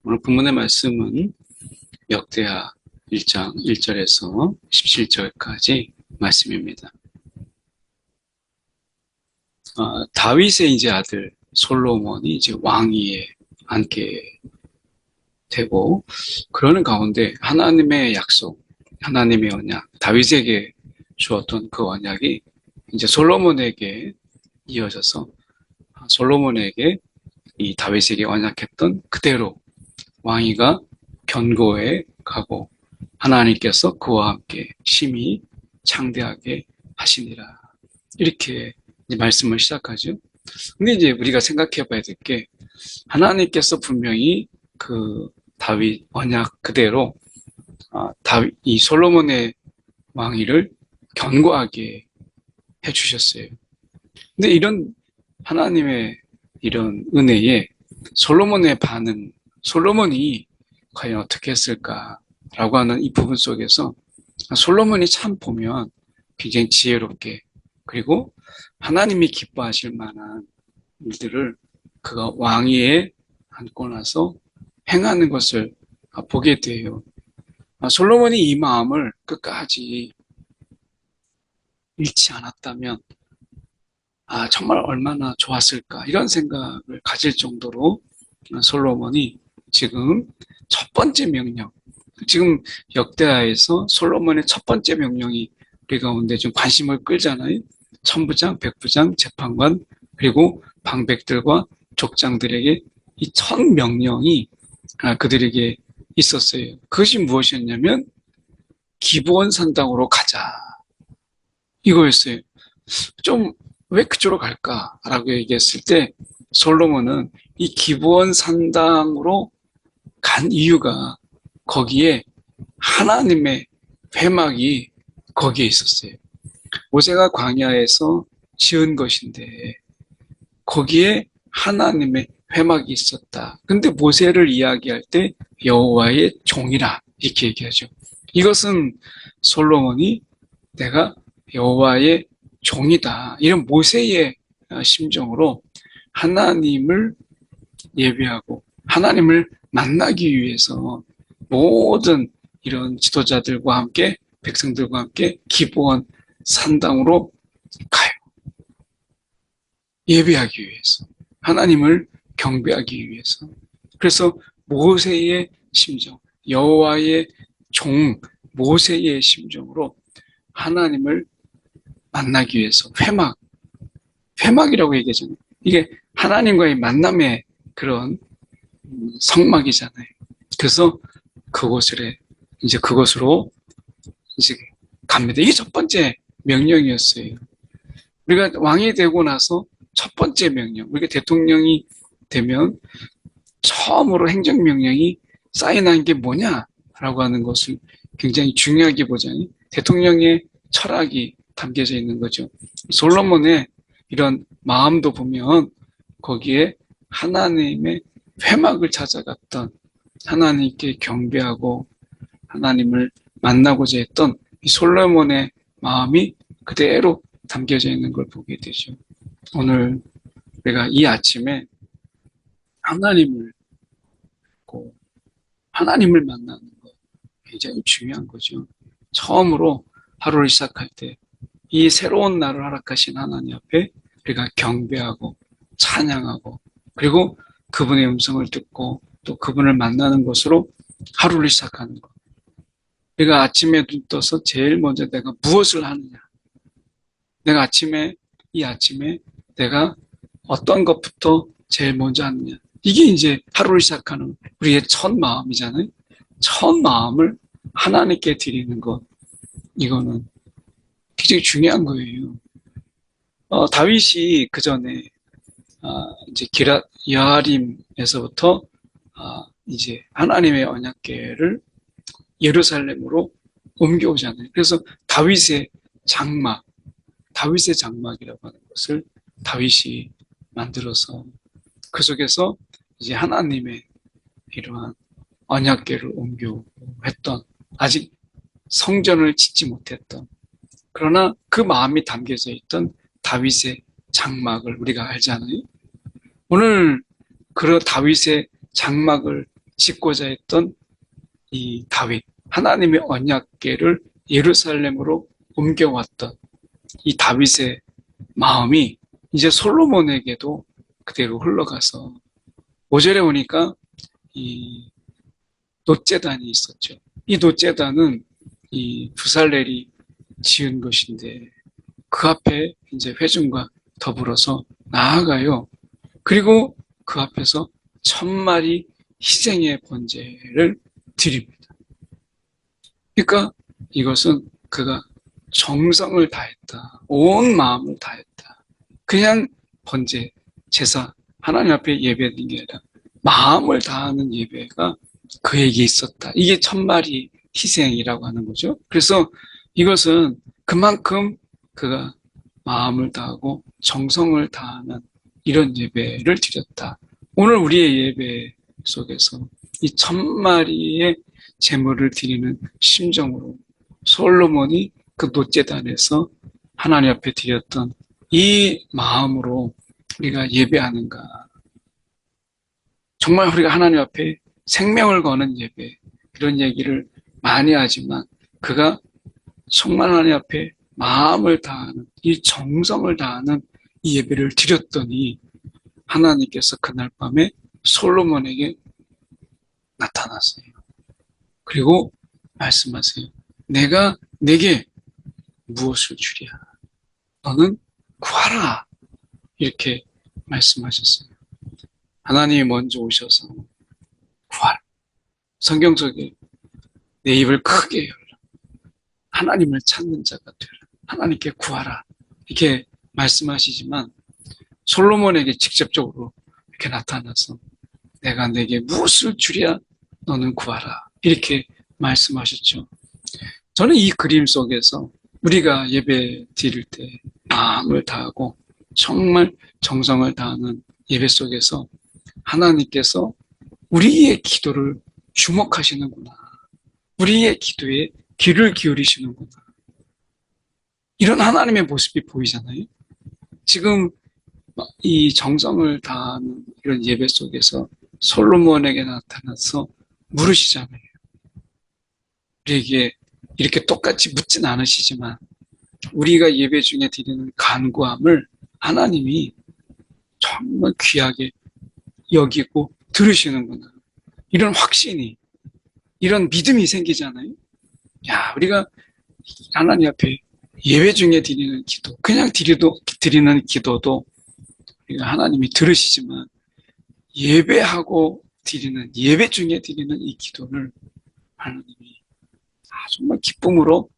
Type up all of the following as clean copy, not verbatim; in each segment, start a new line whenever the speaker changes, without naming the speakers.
오늘 본문의 말씀은 역대하 1장 1절에서 17절까지 말씀입니다. 다윗의 이제 아들 솔로몬이 이제 왕위에 앉게 되고, 그러는 가운데 하나님의 약속, 하나님의 언약, 다윗에게 주었던 그 언약이 이제 솔로몬에게 이어져서 솔로몬에게 이 다윗에게 언약했던 그대로 왕위가 견고해 가고 하나님께서 그와 함께 심히 창대하게 하시니라. 이렇게 이제 말씀을 시작하죠. 근데 이제 우리가 생각해 봐야 될 게, 하나님께서 분명히 그 다윗 언약 그대로 다윗 이 솔로몬의 왕위를 견고하게 해주셨어요. 근데 이런 하나님의 이런 은혜에 솔로몬의 반응, 솔로몬이 과연 어떻게 했을까라고 하는 이 부분 속에서 솔로몬이 참 보면 굉장히 지혜롭게, 그리고 하나님이 기뻐하실 만한 일들을 그가 왕위에 앉고 나서 행하는 것을 보게 돼요. 솔로몬이 이 마음을 끝까지 잃지 않았다면 정말 얼마나 좋았을까, 이런 생각을 가질 정도로 솔로몬이 지금 첫 번째 명령, 지금 역대하에서 솔로몬의 첫 번째 명령이 우리 가운데 좀 관심을 끌잖아요. 천부장, 백부장, 재판관, 그리고 방백들과 족장들에게 이 첫 명령이 그들에게 있었어요. 그것이 무엇이었냐면 기브온 산당으로 가자, 이거였어요. 좀 왜 그쪽으로 갈까라고 얘기했을 때, 솔로몬은 이 기브온 산당으로 간 이유가 거기에 하나님의 회막이 거기에 있었어요. 모세가 광야에서 지은 것인데 거기에 하나님의 회막이 있었다. 근데 모세를 이야기할 때 여호와의 종이라 이렇게 얘기하죠. 이것은 솔로몬이 내가 여호와의 종이다, 이런 모세의 심정으로 하나님을 예배하고 하나님을 만나기 위해서 모든 이런 지도자들과 함께, 백성들과 함께 기브온 산당으로 가요. 예배하기 위해서, 하나님을 경배하기 위해서. 그래서 모세의 심정, 여호와의 종 모세의 심정으로 하나님을 만나기 위해서 회막이라고 얘기하잖아요. 이게 하나님과의 만남의 그런 성막이잖아요. 그래서 그곳으로 이제 갑니다. 이게 첫 번째 명령이었어요. 우리가 왕이 되고 나서 첫 번째 명령, 우리가 대통령이 되면 처음으로 행정명령이 사인한 게 뭐냐라고 하는 것을 굉장히 중요하게 보잖아요. 대통령의 철학이 담겨져 있는 거죠. 솔로몬의 이런 마음도 보면 거기에 하나님의 회막을 찾아갔던, 하나님께 경배하고 하나님을 만나고자 했던 이 솔로몬의 마음이 그대로 담겨져 있는 걸 보게 되죠. 오늘 내가 이 아침에 하나님을 고 하나님을 만나는 것 굉장히 중요한 거죠. 처음으로 하루를 시작할 때 이 새로운 날을 허락하신 하나님 앞에 우리가 경배하고 찬양하고, 그리고 그분의 음성을 듣고 또 그분을 만나는 것으로 하루를 시작하는 것. 내가 아침에 눈 떠서 제일 먼저 내가 무엇을 하느냐, 내가 이 아침에 내가 어떤 것부터 제일 먼저 하느냐, 이게 이제 하루를 시작하는 우리의 첫 마음이잖아요. 첫 마음을 하나님께 드리는 것, 이거는 굉장히 중요한 거예요. 다윗이 그 전에 이제 기랏 여아림에서부터 이제 하나님의 언약궤를 예루살렘으로 옮겨오잖아요. 그래서 다윗의 장막이라고 하는 것을 다윗이 만들어서 그 속에서 이제 하나님의 이러한 언약궤를 옮겨오고 했던, 아직 성전을 짓지 못했던, 그러나 그 마음이 담겨져 있던 다윗의 장막을 우리가 알잖아요. 오늘 그런 다윗의 장막을 짓고자 했던 이 다윗, 하나님의 언약궤를 예루살렘으로 옮겨왔던 이 다윗의 마음이 이제 솔로몬에게도 그대로 흘러가서 5절에 오니까 이 놋제단이 있었죠. 이 놋제단은 이 부살렐이 지은 것인데 그 앞에 이제 회중과 더불어서 나아가요. 그리고 그 앞에서 1000마리 희생의 번제를 드립니다. 그러니까 이것은 그가 정성을 다했다. 온 마음을 다했다. 그냥 번제, 제사, 하나님 앞에 예배드린 게 아니라 마음을 다하는 예배가 그에게 있었다. 이게 1000마리 희생이라고 하는 거죠. 그래서 이것은 그만큼 그가 마음을 다하고 정성을 다하는 이런 예배를 드렸다. 오늘 우리의 예배 속에서 이 1000마리의 제물을 드리는 심정으로 솔로몬이 그 놋제단에서 하나님 앞에 드렸던 이 마음으로 우리가 예배하는가. 정말 우리가 하나님 앞에 생명을 거는 예배, 이런 얘기를 많이 하지만 그가 정말 하나님 앞에 마음을 다하는, 이 정성을 다하는 이 예배를 드렸더니 하나님께서 그날 밤에 솔로몬에게 나타났어요. 그리고 말씀하세요. 내가 내게 무엇을 주랴? 너는 구하라. 이렇게 말씀하셨어요. 하나님이 먼저 오셔서 구하라. 성경 속에 내 입을 크게 열라. 하나님을 찾는 자가 되라. 하나님께 구하라. 이렇게 말씀하시지만 솔로몬에게 직접적으로 이렇게 나타나서 내가 내게 무엇을 주랴? 너는 구하라. 이렇게 말씀하셨죠. 저는 이 그림 속에서 우리가 예배 드릴 때 마음을 다하고 정말 정성을 다하는 예배 속에서 하나님께서 우리의 기도를 주목하시는구나. 우리의 기도에 귀를 기울이시는구나. 이런 하나님의 모습이 보이잖아요. 지금 이 정성을 다하는 이런 예배 속에서 솔로몬에게 나타나서 물으시잖아요. 우리에게 이렇게 똑같이 묻진 않으시지만 우리가 예배 중에 드리는 간구함을 하나님이 정말 귀하게 여기고 들으시는구나. 이런 확신이, 이런 믿음이 생기잖아요. 야, 우리가 하나님 앞에 예배 중에 드리는 기도, 그냥 드리는 기도도 우리가 하나님이 들으시지만 예배하고 드리는, 예배 중에 드리는 이 기도를 하나님이 정말 기쁨으로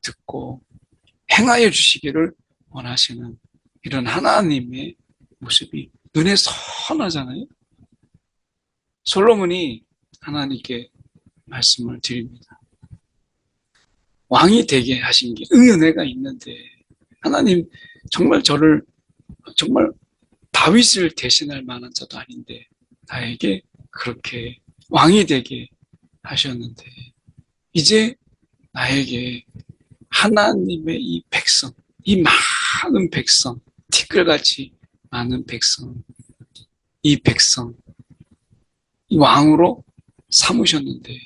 듣고 행하여 주시기를 원하시는 이런 하나님의 모습이 눈에 선하잖아요. 솔로몬이 하나님께 말씀을 드립니다. 왕이 되게 하신 게 은혜가 있는데 하나님 정말 저를 정말 다윗을 대신할 만한 자도 아닌데 나에게 그렇게 왕이 되게 하셨는데 이제 나에게 하나님의 이 백성, 이 많은 백성, 티끌같이 많은 백성, 이 백성, 이 왕으로 삼으셨는데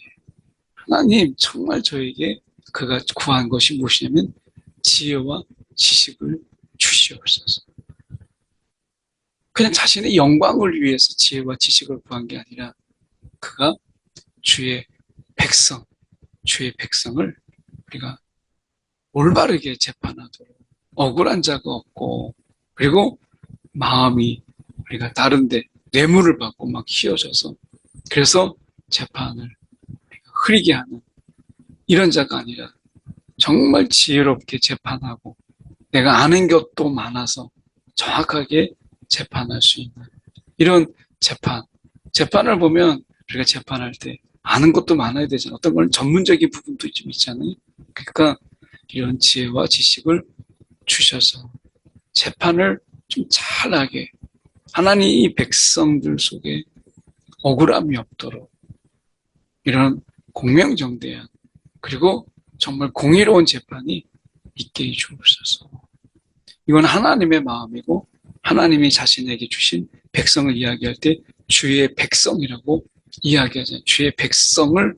하나님 정말 저에게 그가 구한 것이 무엇이냐면 지혜와 지식을 주시옵소서. 그냥 자신의 영광을 위해서 지혜와 지식을 구한 게 아니라 그가 주의 백성을 우리가 올바르게 재판하도록 억울한 자가 없고 그리고 마음이 우리가 다른데 뇌물을 받고 막 휘어져서 그래서 재판을 흐리게 하는 이런 자가 아니라 정말 지혜롭게 재판하고 내가 아는 것도 많아서 정확하게 재판할 수 있는 이런 재판을 보면 우리가 재판할 때 아는 것도 많아야 되잖아요. 어떤 건 전문적인 부분도 좀 있잖아요. 그러니까 이런 지혜와 지식을 주셔서 재판을 좀 잘하게 하나님 이 백성들 속에 억울함이 없도록 이런 공명정대한 그리고 정말 공의로운 재판이 있게 해주옵소서. 이건 하나님의 마음이고 하나님이 자신에게 주신 백성을 이야기할 때 주의 백성이라고 이야기하잖아요. 주의 백성을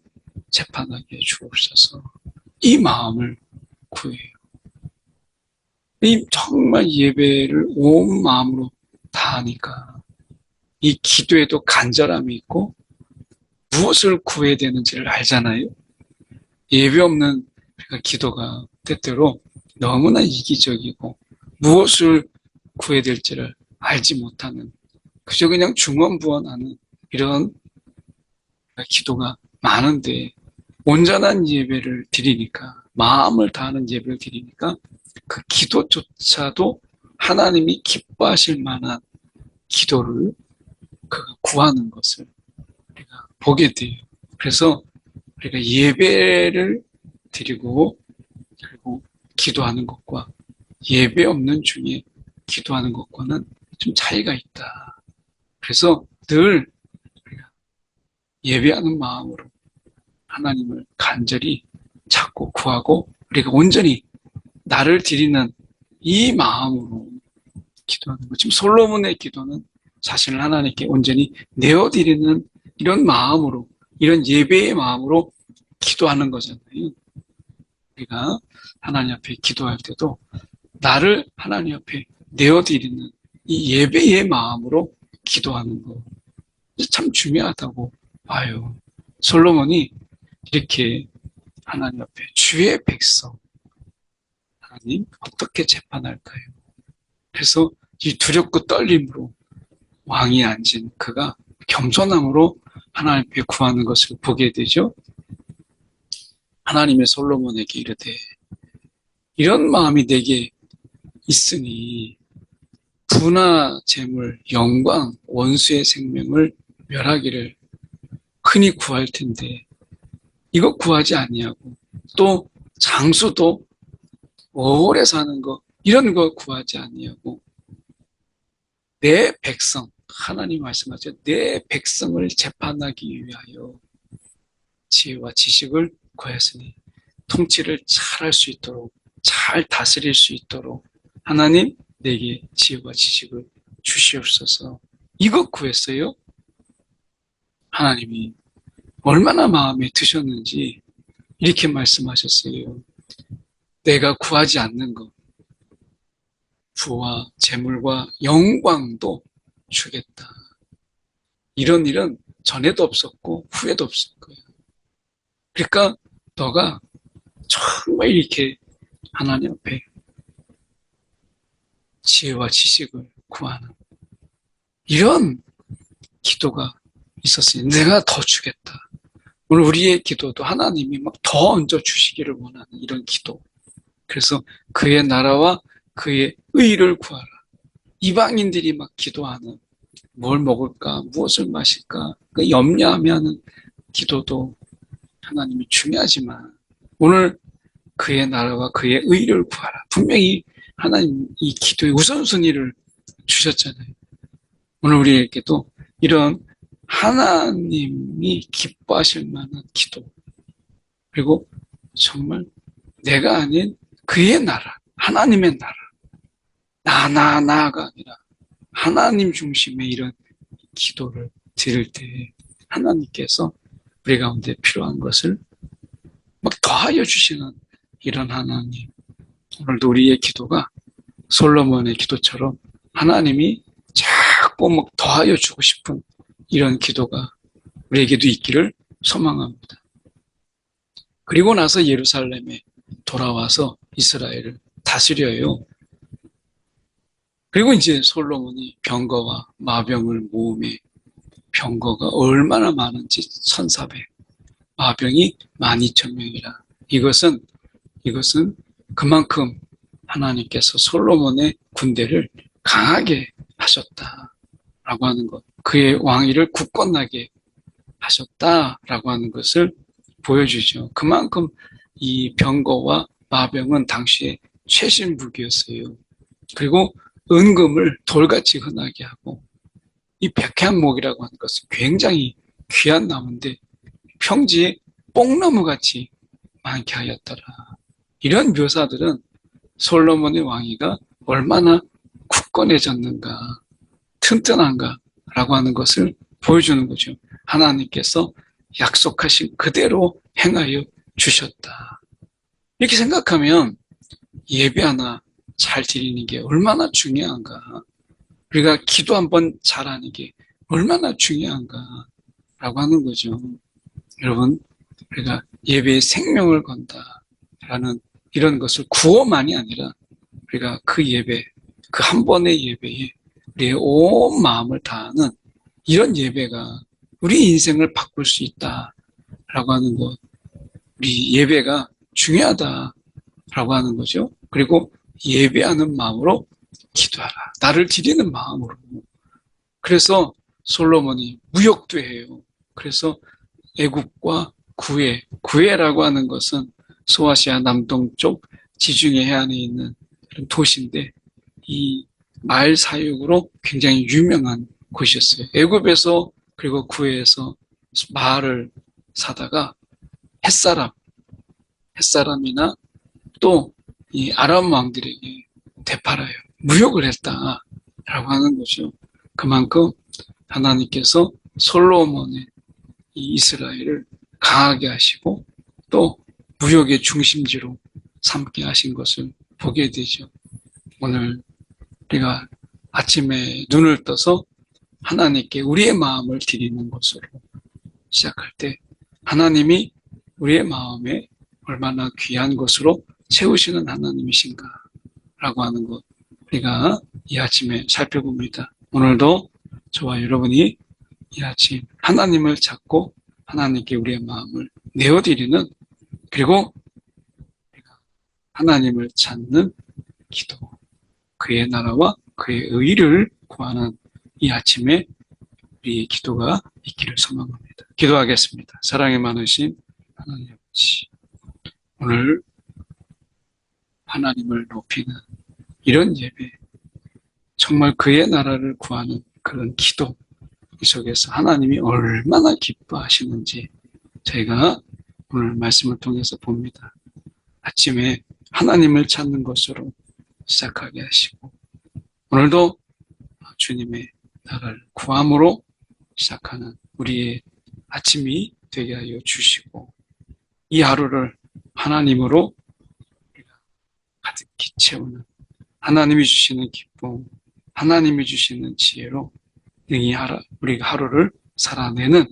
재판하게 주옵소서. 이 마음을 구해요. 이 정말 예배를 온 마음으로 다하니까 이 기도에도 간절함이 있고 무엇을 구해야 되는지를 알잖아요. 예배 없는 기도가 때때로 너무나 이기적이고 무엇을 구해야 될지를 알지 못하는 그저 그냥 중언부언하는 이런 기도가 많은데 온전한 예배를 드리니까 마음을 다하는 예배를 드리니까 그 기도조차도 하나님이 기뻐하실 만한 기도를 그가 구하는 것을 우리가 보게 돼요. 그래서 우리가 예배를 드리고 그리고 기도하는 것과 예배 없는 중에 기도하는 것과는 좀 차이가 있다. 그래서 늘 우리가 예배하는 마음으로 하나님을 간절히 찾고 구하고 우리가 온전히 나를 드리는 이 마음으로 기도하는 것. 지금 솔로몬의 기도는 자신을 하나님께 온전히 내어드리는 이런 마음으로, 이런 예배의 마음으로 기도하는 거잖아요. 우리가 하나님 앞에 기도할 때도 나를 하나님 앞에 내어드리는 이 예배의 마음으로 기도하는 거. 참 중요하다고 봐요. 솔로몬이 이렇게 하나님 앞에 주의 백성, 하나님 어떻게 재판할까요? 그래서 이 두렵고 떨림으로 왕이 앉은 그가 겸손함으로 하나님 앞에 구하는 것을 보게 되죠. 하나님의 솔로몬에게 이르되 이런 마음이 내게 있으니 부나 재물, 영광, 원수의 생명을 멸하기를 흔히 구할 텐데 이거 구하지 아니하고 또 장수도 오래 사는 거 이런 거 구하지 아니하고 내 백성 하나님 말씀하죠. 내 백성을 재판하기 위하여 지혜와 지식을 구하였으니 통치를 잘할 수 있도록 잘 다스릴 수 있도록 하나님 내게 지혜와 지식을 주시옵소서. 이것 구했어요. 하나님이 얼마나 마음에 드셨는지 이렇게 말씀하셨어요. 내가 구하지 않는 것, 부와 재물과 영광도 주겠다. 이런 일은 전에도 없었고 후에도 없을 거예요. 그러니까 너가 정말 이렇게 하나님 앞에 지혜와 지식을 구하는 이런 기도가 있었으니 내가 더 주겠다. 오늘 우리의 기도도 하나님이 막 더 얹어 주시기를 원하는 이런 기도. 그래서 그의 나라와 그의 의를 구하라. 이방인들이 막 기도하는 뭘 먹을까, 무엇을 마실까, 그 염려하면 기도도 하나님이 중요하지만 오늘 그의 나라와 그의 의를 구하라. 분명히 하나님 이 기도의 우선순위를 주셨잖아요. 오늘 우리에게도 이런 하나님이 기뻐하실 만한 기도 그리고 정말 내가 아닌 그의 나라, 하나님의 나라 나가 아니라 하나님 중심의 이런 기도를 드릴 때 하나님께서 우리 가운데 필요한 것을 막 더하여 주시는 이런 하나님. 오늘도 우리의 기도가 솔로몬의 기도처럼 하나님이 자꾸 막 더하여 주고 싶은 이런 기도가 우리에게도 있기를 소망합니다. 그리고 나서 예루살렘에 돌아와서 이스라엘을 다스려요. 그리고 이제 솔로몬이 병거와 마병을 모으매 병거가 얼마나 많은지 1,400, 마병이 12,000명이라. 이것은 그만큼 하나님께서 솔로몬의 군대를 강하게 하셨다라고 하는 것, 그의 왕위를 굳건하게 하셨다라고 하는 것을 보여주죠. 그만큼 이 병거와 마병은 당시에 최신 무기였어요. 그리고 은금을 돌같이 흔하게 하고 이 백향목이라고 하는 것은 굉장히 귀한 나무인데 평지에 뽕나무같이 많게 하였더라. 이런 묘사들은 솔로몬의 왕위가 얼마나 굳건해졌는가, 튼튼한가라고 하는 것을 보여주는 거죠. 하나님께서 약속하신 그대로 행하여 주셨다. 이렇게 생각하면 예배 하나 잘 드리는 게 얼마나 중요한가. 우리가 기도 한번 잘하는 게 얼마나 중요한가 라고 하는 거죠. 여러분, 우리가 예배에 생명을 건다라는 이런 것을 구호만이 아니라 우리가 그 예배, 그 한 번의 예배에 우리의 온 마음을 다하는 이런 예배가 우리 인생을 바꿀 수 있다라고 하는 것. 우리 예배가 중요하다라고 하는 거죠. 그리고 예배하는 마음으로 기도하라. 나를 드리는 마음으로. 그래서 솔로몬이 무역도 해요. 그래서 애굽과 구해라고 하는 것은 소아시아 남동쪽 지중해 해안에 있는 도시인데 이 말 사육으로 굉장히 유명한 곳이었어요. 애굽에서 그리고 구해에서 말을 사다가 햇사람이나 또 이 아람 왕들에게 되팔아요. 무역을 했다라고 하는 거죠. 그만큼 하나님께서 솔로몬의 이 이스라엘을 강하게 하시고 또 무역의 중심지로 삼게 하신 것을 보게 되죠. 오늘 우리가 아침에 눈을 떠서 하나님께 우리의 마음을 드리는 것으로 시작할 때 하나님이 우리의 마음에 얼마나 귀한 것으로 채우시는 하나님이신가 라고 하는 것 우리가 이 아침에 살펴봅니다. 오늘도 저와 여러분이 이 아침 하나님을 찾고 하나님께 우리의 마음을 내어드리는 그리고 하나님을 찾는 기도 그의 나라와 그의 의를 구하는 이 아침에 우리의 기도가 있기를 소망합니다. 기도하겠습니다. 사랑이 많으신 하나님 아버지 오늘 하나님을 높이는 이런 예배 정말 그의 나라를 구하는 그런 기도 이 속에서 하나님이 얼마나 기뻐하시는지 저희가 오늘 말씀을 통해서 봅니다. 아침에 하나님을 찾는 것으로 시작하게 하시고 오늘도 주님의 나라를 구함으로 시작하는 우리의 아침이 되게 하여 주시고 이 하루를 하나님으로 가득히 채우는 하나님이 주시는 기쁨, 하나님이 주시는 지혜로 능히 우리가 하루를 살아내는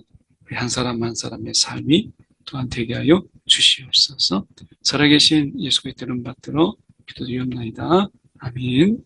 우리 한 사람 한 사람의 삶이 또한 되게 하여 주시옵소서. 살아계신 예수 그리스도를 받들어 기도드리옵나이다. 아멘.